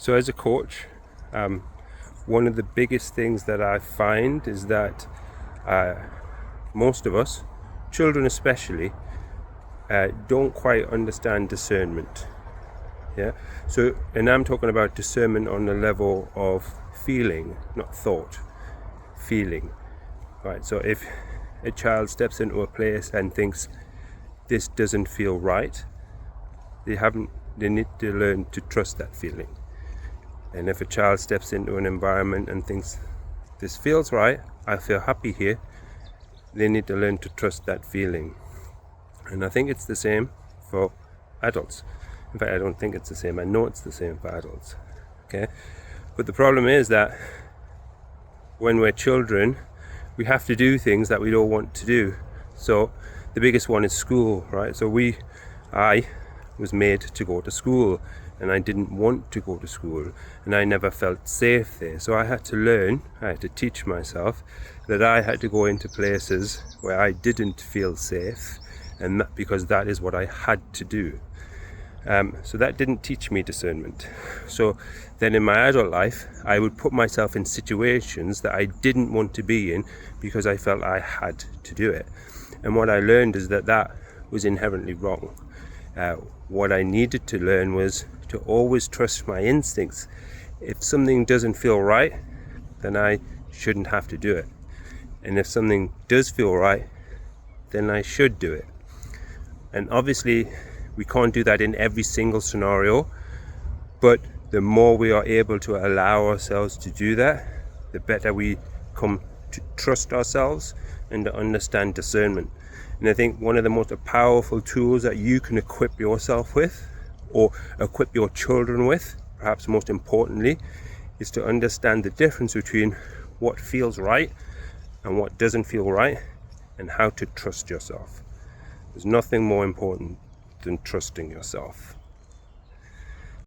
So as a coach, one of the biggest things that I find is that most of us, children especially, don't quite understand discernment. Yeah. So, and I'm talking about discernment on the level of feeling, not thought. Feeling. Right. So if a child steps into a place and thinks this doesn't feel right, they need to learn to trust that feeling. And if a child steps into an environment and thinks this feels right, I feel happy here, they need to learn to trust that feeling. And I think it's the same for adults. In fact, I don't think it's the same. I know it's the same for adults. Okay? But the problem is that when we're children, we have to do things that we don't want to do. So the biggest one is school, right? So I was made to go to school, and I didn't want to go to school, and I never felt safe there. So I had to teach myself that I had to go into places where I didn't feel safe, and because that is what I had to do. So that didn't teach me discernment. So then in my adult life, I would put myself in situations that I didn't want to be in because I felt I had to do it. And what I learned is that was inherently wrong. What I needed to learn was to always trust my instincts. If something doesn't feel right, then I shouldn't have to do it. And if something does feel right, then I should do it. And obviously, we can't do that in every single scenario, but the more we are able to allow ourselves to do that, the better we come to trust ourselves and to understand discernment. And I think one of the most powerful tools that you can equip yourself with, or equip your children with, perhaps most importantly, is to understand the difference between what feels right and what doesn't feel right, and how to trust yourself. There's nothing more important than trusting yourself.